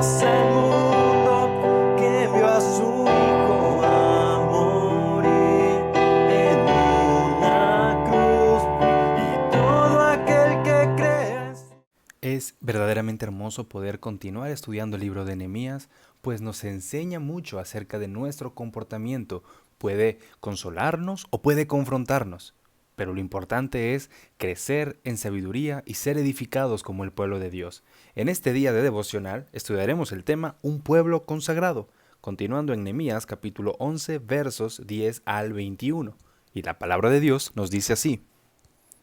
Dios al mundo que envió a su Hijo a morir en una cruz y todo aquel que crea en su... Es verdaderamente hermoso poder continuar estudiando el libro de Nehemías, pues nos enseña mucho acerca de nuestro comportamiento. Puede consolarnos o puede confrontarnos, pero lo importante es crecer en sabiduría y ser edificados como el pueblo de Dios. En este día de devocional estudiaremos el tema Un pueblo consagrado, continuando en Nehemías capítulo 11 versos 10 al 21. Y la palabra de Dios nos dice así: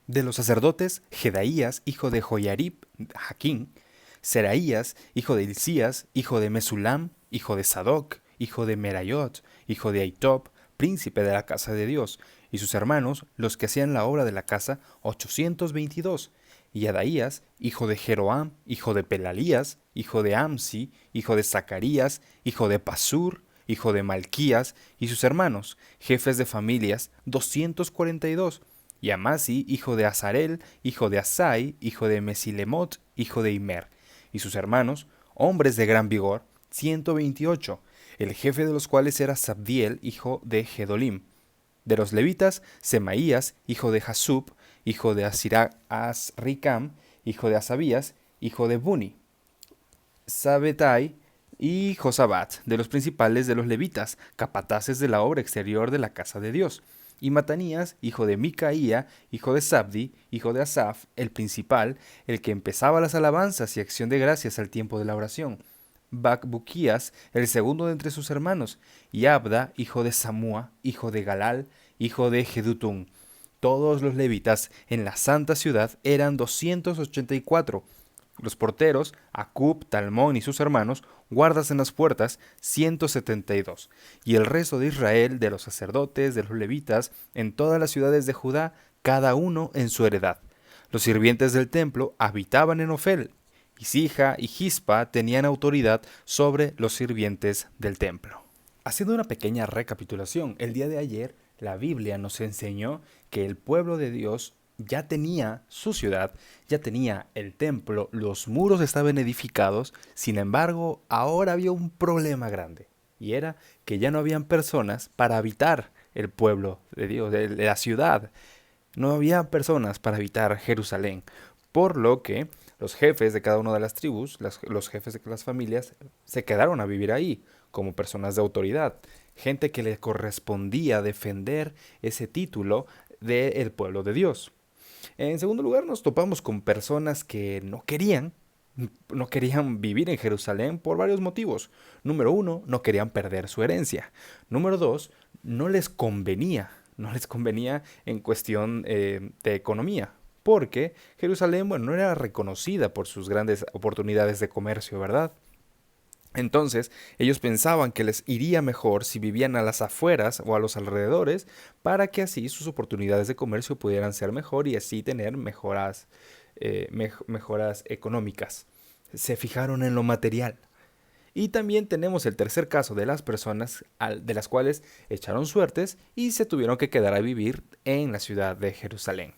de los sacerdotes, Jedaías, hijo de Joiarib, Jaquín; Seraías, hijo de Hilcías, hijo de Mesulam, hijo de Sadoc, hijo de Merayot, hijo de Aitob, príncipe de la casa de Dios; y sus hermanos, los que hacían la obra de la casa, 822; y Adaías, hijo de Jeroam, hijo de Pelalías, hijo de Amsi, hijo de Zacarías, hijo de Pasur, hijo de Malquías, y sus hermanos, jefes de familias, 242; y Amasi, hijo de Azarel, hijo de Asai, hijo de Mesilemot, hijo de Imer; y sus hermanos, hombres de gran vigor, 128; el jefe de los cuales era Sabdiel, hijo de Gedolim. De los levitas, Semaías, hijo de Jasub, hijo de Asricam, hijo de Asabías, hijo de Buni; Sabetai y Josabat, de los principales de los levitas, capataces de la obra exterior de la casa de Dios; y Matanías, hijo de Micaía, hijo de Sabdi, hijo de Asaf, el principal, el que empezaba las alabanzas y acción de gracias al tiempo de la oración; Bacbuquías, el segundo de entre sus hermanos; y Abda, hijo de Samúa, hijo de Galal, hijo de Jedutún. Todos los levitas en la santa ciudad eran 284. Los porteros, Acub, Talmón y sus hermanos, guardas en las puertas, 172. Y el resto de Israel, de los sacerdotes, de los levitas, en todas las ciudades de Judá, cada uno en su heredad. Los sirvientes del templo habitaban en Ofel, y Sija y Gispa tenían autoridad sobre los sirvientes del templo. Haciendo una pequeña recapitulación, el día de ayer la Biblia nos enseñó que el pueblo de Dios ya tenía su ciudad, ya tenía el templo, los muros estaban edificados. Sin embargo, ahora había un problema grande, y era que ya no habían personas para habitar el pueblo de Dios, de la ciudad. No había personas para habitar Jerusalén, por lo que los jefes de cada una de las tribus, los jefes de las familias, se quedaron a vivir ahí como personas de autoridad, gente que le correspondía defender ese título del pueblo de Dios. En segundo lugar, nos topamos con personas que no querían vivir en Jerusalén por varios motivos. Número uno, no querían perder su herencia. Número dos, no les convenía en cuestión de economía, porque Jerusalén, bueno, no era reconocida por sus grandes oportunidades de comercio, ¿verdad? Entonces, ellos pensaban que les iría mejor si vivían a las afueras o a los alrededores, para que así sus oportunidades de comercio pudieran ser mejor y así tener mejoras económicas. Se fijaron en lo material. Y también tenemos el tercer caso de las personas de las cuales echaron suertes y se tuvieron que quedar a vivir en la ciudad de Jerusalén.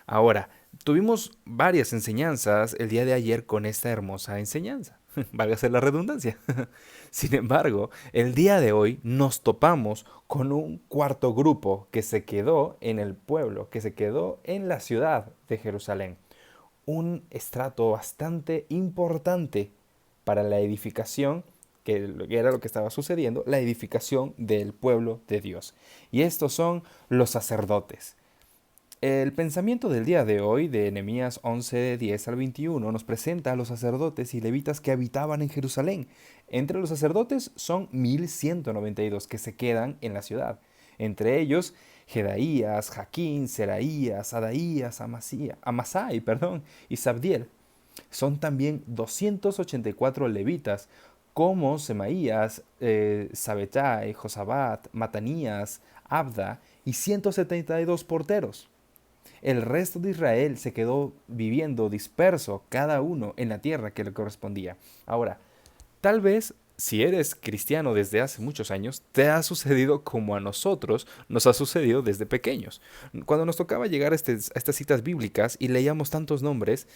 Ahora, tuvimos varias enseñanzas el día de ayer con esta hermosa enseñanza. Válgase la redundancia. Sin embargo, el día de hoy nos topamos con un cuarto grupo que se quedó en el pueblo, que se quedó en la ciudad de Jerusalén. Un estrato bastante importante para la edificación, que era lo que estaba sucediendo, la edificación del pueblo de Dios. Y estos son los sacerdotes. El pensamiento del día de hoy, de Nehemías 11, 10 al 21, nos presenta a los sacerdotes y levitas que habitaban en Jerusalén. Entre los sacerdotes son 1192 que se quedan en la ciudad. Entre ellos, Jedaías, Jaquín, Seraías, Adaías, Amasai, y Sabdiel. Son también 284 levitas, como Semaías, Sabetai, Josabat, Matanías, Abda y 172 porteros. El resto de Israel se quedó viviendo disperso, cada uno en la tierra que le correspondía. Ahora, tal vez si eres cristiano desde hace muchos años, te ha sucedido como a nosotros nos ha sucedido desde pequeños. Cuando nos tocaba llegar a estas citas bíblicas y leíamos tantos nombres,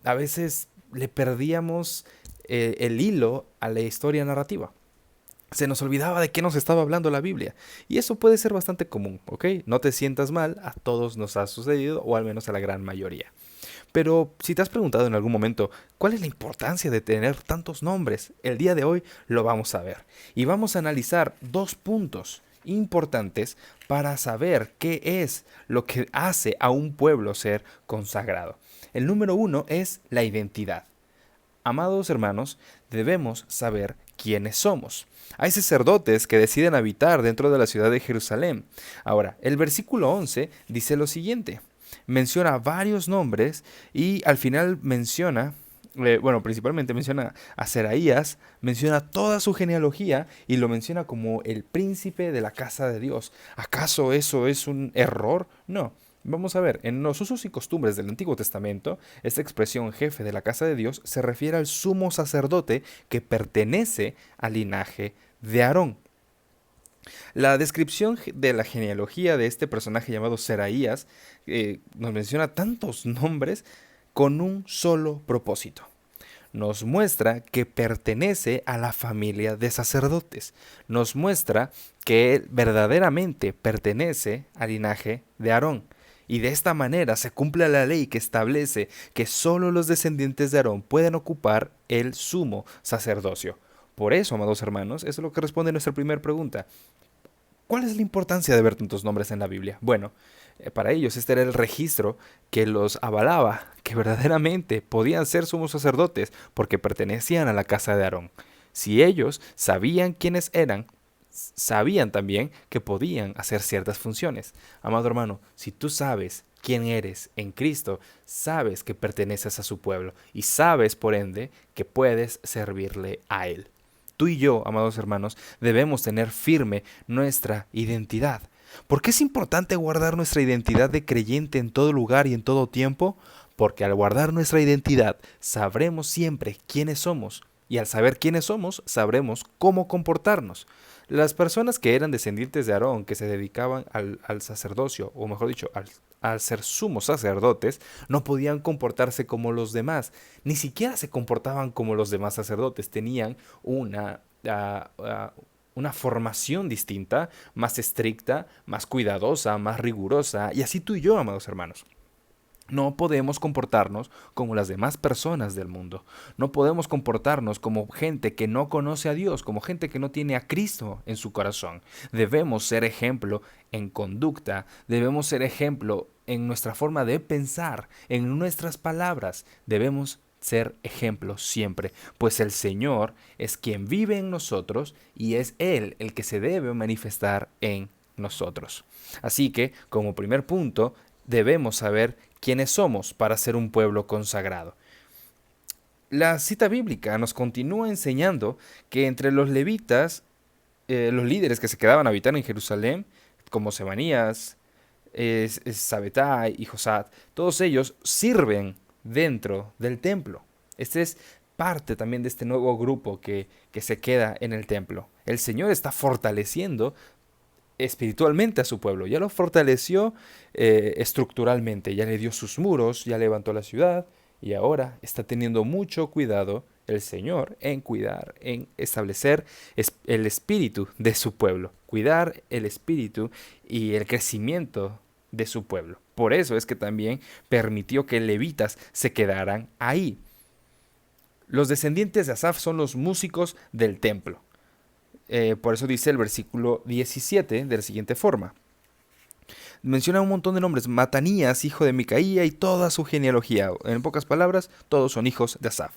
a veces le perdíamos el hilo a la historia narrativa. Se nos olvidaba de qué nos estaba hablando la Biblia. Y eso puede ser bastante común, ¿ok? No te sientas mal, a todos nos ha sucedido, o al menos a la gran mayoría. Pero si te has preguntado en algún momento cuál es la importancia de tener tantos nombres, el día de hoy lo vamos a ver. Y vamos a analizar dos puntos importantes para saber qué es lo que hace a un pueblo ser consagrado. El número uno es la identidad. Amados hermanos, debemos saber quiénes somos. Hay sacerdotes que deciden habitar dentro de la ciudad de Jerusalén. Ahora, el versículo 11 dice lo siguiente. Menciona varios nombres y al final menciona, principalmente menciona a Seraías, menciona toda su genealogía y lo menciona como el príncipe de la casa de Dios. ¿Acaso eso es un error? No. Vamos a ver, en los usos y costumbres del Antiguo Testamento, esta expresión jefe de la casa de Dios se refiere al sumo sacerdote que pertenece al linaje de Aarón. La descripción de la genealogía de este personaje llamado Seraías nos menciona tantos nombres con un solo propósito. Nos muestra que pertenece a la familia de sacerdotes. Nos muestra que él verdaderamente pertenece al linaje de Aarón. Y de esta manera se cumple la ley que establece que solo los descendientes de Aarón pueden ocupar el sumo sacerdocio. Por eso, amados hermanos, eso es lo que responde nuestra primera pregunta. ¿Cuál es la importancia de ver tantos nombres en la Biblia? Bueno, para ellos este era el registro que los avalaba, que verdaderamente podían ser sumos sacerdotes porque pertenecían a la casa de Aarón. Si ellos sabían quiénes eran, sabían también que podían hacer ciertas funciones. Amado hermano, si tú sabes quién eres en Cristo, sabes que perteneces a su pueblo y sabes, por ende, que puedes servirle a Él. Tú y yo, amados hermanos, debemos tener firme nuestra identidad. ¿Por qué es importante guardar nuestra identidad de creyente en todo lugar y en todo tiempo? Porque al guardar nuestra identidad, sabremos siempre quiénes somos. Y al saber quiénes somos, sabremos cómo comportarnos. Las personas que eran descendientes de Aarón, que se dedicaban al sacerdocio, o mejor dicho, al ser sumos sacerdotes, no podían comportarse como los demás. Ni siquiera se comportaban como los demás sacerdotes. Tenían una formación distinta, más estricta, más cuidadosa, más rigurosa. Y así tú y yo, amados hermanos. No podemos comportarnos como las demás personas del mundo. No podemos comportarnos como gente que no conoce a Dios, como gente que no tiene a Cristo en su corazón. Debemos ser ejemplo en conducta, debemos ser ejemplo en nuestra forma de pensar, en nuestras palabras. Debemos ser ejemplo siempre, pues el Señor es quien vive en nosotros y es Él el que se debe manifestar en nosotros. Así que, como primer punto, debemos saber quiénes somos para ser un pueblo consagrado. La cita bíblica nos continúa enseñando que entre los levitas, los líderes que se quedaban a habitar en Jerusalén, como Semanías, Sabetai y Josat, todos ellos sirven dentro del templo. Este es parte también de este nuevo grupo que se queda en el templo. El Señor está fortaleciendo espiritualmente a su pueblo. Ya lo fortaleció estructuralmente, ya le dio sus muros, ya levantó la ciudad y ahora está teniendo mucho cuidado el Señor en cuidar, en establecer el espíritu de su pueblo, cuidar el espíritu y el crecimiento de su pueblo. Por eso es que también permitió que levitas se quedaran ahí. Los descendientes de Asaf son los músicos del templo. Por eso dice el versículo 17 de la siguiente forma. Menciona un montón de nombres. Matanías, hijo de Micaía y toda su genealogía. En pocas palabras, todos son hijos de Asaf.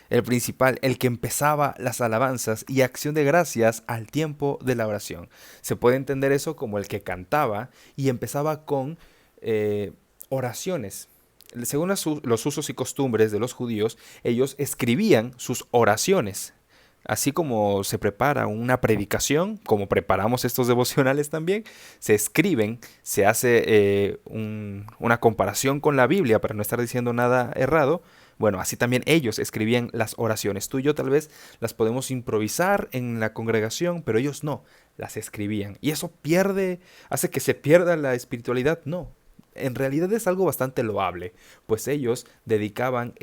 El principal, el que empezaba las alabanzas y acción de gracias al tiempo de la oración. Se puede entender eso como el que cantaba y empezaba con oraciones. Según los usos y costumbres de los judíos, ellos escribían sus oraciones. Así como se prepara una predicación, como preparamos estos devocionales también, se escriben, se hace una comparación con la Biblia para no estar diciendo nada errado. Bueno, así también ellos escribían las oraciones. Tú y yo tal vez las podemos improvisar en la congregación, pero ellos no, las escribían. ¿Y eso hace que se pierda la espiritualidad? No, en realidad es algo bastante loable, pues ellos dedicaban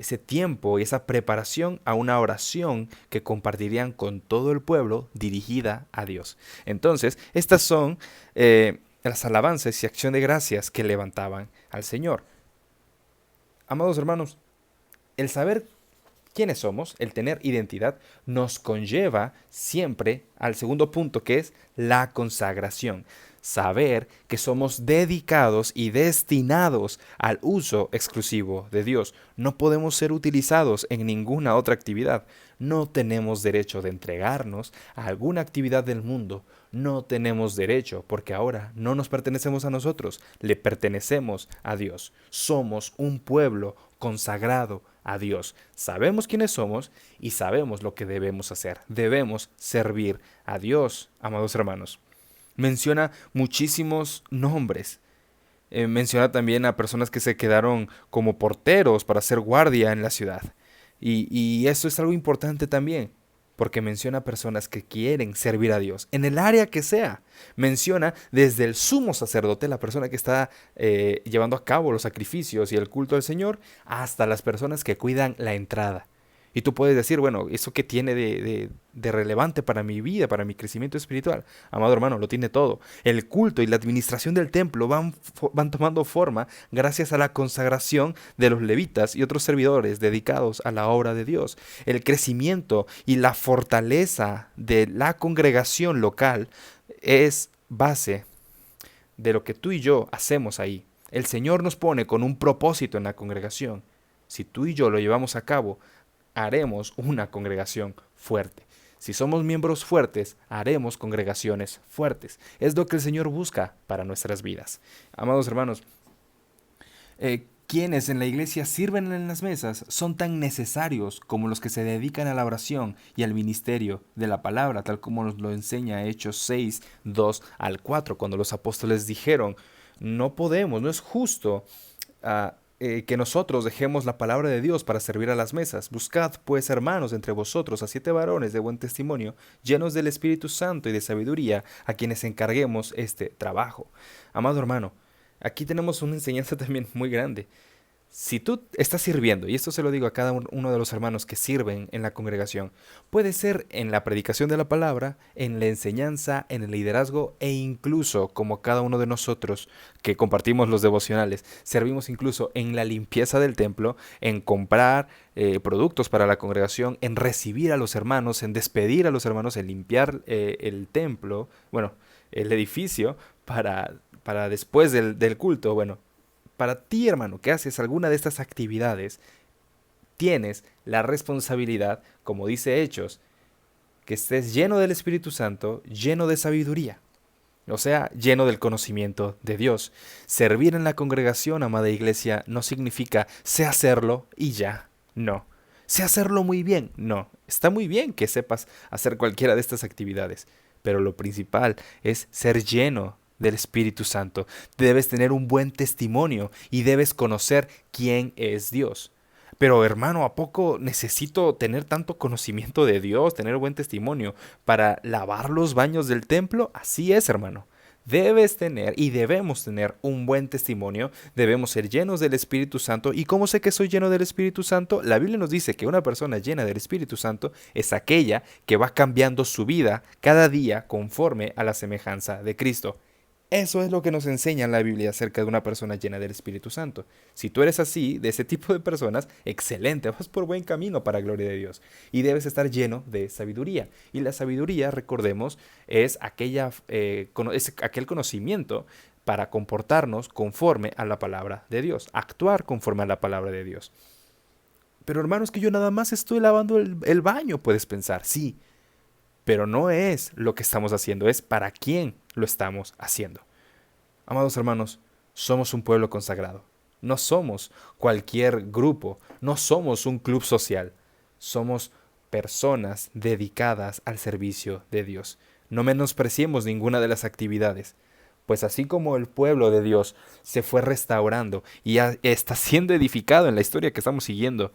ese tiempo y esa preparación a una oración que compartirían con todo el pueblo dirigida a Dios. Entonces, estas son las alabanzas y acción de gracias que levantaban al Señor. Amados hermanos, el saber quiénes somos, el tener identidad, nos conlleva siempre al segundo punto, que es la consagración. Saber que somos dedicados y destinados al uso exclusivo de Dios. No podemos ser utilizados en ninguna otra actividad. No tenemos derecho de entregarnos a alguna actividad del mundo. No tenemos derecho, porque ahora no nos pertenecemos a nosotros, le pertenecemos a Dios. Somos un pueblo consagrado a Dios. Sabemos quiénes somos y sabemos lo que debemos hacer. Debemos servir a Dios, amados hermanos. Menciona muchísimos nombres. Menciona también a personas que se quedaron como porteros para hacer guardia en la ciudad. Y eso es algo importante también, porque menciona personas que quieren servir a Dios, en el área que sea. Menciona desde el sumo sacerdote, la persona que está llevando a cabo los sacrificios y el culto al Señor, hasta las personas que cuidan la entrada. Y tú puedes decir, bueno, ¿eso qué tiene de relevante para mi vida, para mi crecimiento espiritual? Amado hermano, lo tiene todo. El culto y la administración del templo van tomando forma gracias a la consagración de los levitas y otros servidores dedicados a la obra de Dios. El crecimiento y la fortaleza de la congregación local es base de lo que tú y yo hacemos ahí. El Señor nos pone con un propósito en la congregación. Si tú y yo lo llevamos a cabo, haremos una congregación fuerte. Si somos miembros fuertes, haremos congregaciones fuertes. Es lo que el Señor busca para nuestras vidas. Amados hermanos, quienes en la iglesia sirven en las mesas son tan necesarios como los que se dedican a la oración y al ministerio de la palabra, tal como nos lo enseña Hechos 6, 2 al 4, cuando los apóstoles dijeron, no podemos, no es justo que nosotros dejemos la palabra de Dios para servir a las mesas. Buscad, pues, hermanos, entre vosotros a 7 varones de buen testimonio, llenos del Espíritu Santo y de sabiduría, a quienes encarguemos este trabajo. Amado hermano, aquí tenemos una enseñanza también muy grande. Si tú estás sirviendo, y esto se lo digo a cada uno de los hermanos que sirven en la congregación, puede ser en la predicación de la palabra, en la enseñanza, en el liderazgo e incluso como cada uno de nosotros que compartimos los devocionales, servimos incluso en la limpieza del templo, en comprar productos para la congregación, en recibir a los hermanos, en despedir a los hermanos, en limpiar el templo, bueno, el edificio para después del culto, bueno. Para ti, hermano, que haces alguna de estas actividades, tienes la responsabilidad, como dice Hechos, que estés lleno del Espíritu Santo, lleno de sabiduría, o sea, lleno del conocimiento de Dios. Servir en la congregación, amada iglesia, no significa sé hacerlo y ya, no. Sé hacerlo muy bien, no. Está muy bien que sepas hacer cualquiera de estas actividades, pero lo principal es ser lleno del Espíritu Santo. Debes tener un buen testimonio y debes conocer quién es Dios. Pero hermano, ¿a poco necesito tener tanto conocimiento de Dios, tener buen testimonio para lavar los baños del templo? Así es, hermano. Debes tener y debemos tener un buen testimonio, debemos ser llenos del Espíritu Santo. ¿Y cómo sé que soy lleno del Espíritu Santo? La Biblia nos dice que una persona llena del Espíritu Santo es aquella que va cambiando su vida cada día conforme a la semejanza de Cristo. Eso es lo que nos enseña la Biblia acerca de una persona llena del Espíritu Santo. Si tú eres así, de ese tipo de personas, excelente, vas por buen camino para gloria de Dios. Y debes estar lleno de sabiduría. Y la sabiduría, recordemos, es aquel conocimiento para comportarnos conforme a la palabra de Dios, actuar conforme a la palabra de Dios. Pero hermanos, que yo nada más estoy lavando el baño, puedes pensar, sí. Pero no es lo que estamos haciendo, es para quién lo estamos haciendo. Amados hermanos, somos un pueblo consagrado. No somos cualquier grupo, no somos un club social. Somos personas dedicadas al servicio de Dios. No menospreciemos ninguna de las actividades, pues así como el pueblo de Dios se fue restaurando y está siendo edificado en la historia que estamos siguiendo,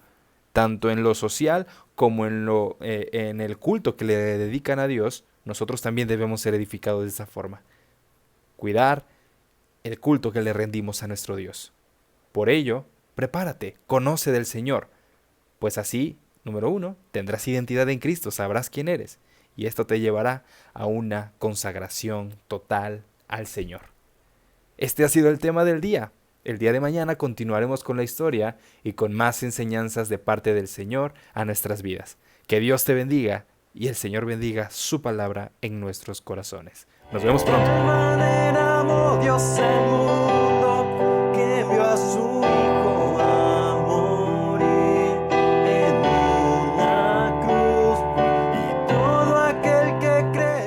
tanto en lo social como en el culto que le dedican a Dios, nosotros también debemos ser edificados de esa forma. Cuidar el culto que le rendimos a nuestro Dios. Por ello, prepárate, conoce del Señor, Pues así, número 1, tendrás identidad en Cristo, sabrás quién eres. Y esto te llevará a una consagración total al Señor. Este ha sido el tema del día. El día de mañana continuaremos con la historia y con más enseñanzas de parte del Señor a nuestras vidas. Que Dios te bendiga y el Señor bendiga su palabra en nuestros corazones. Nos vemos pronto. De manera amó Dios el mundo.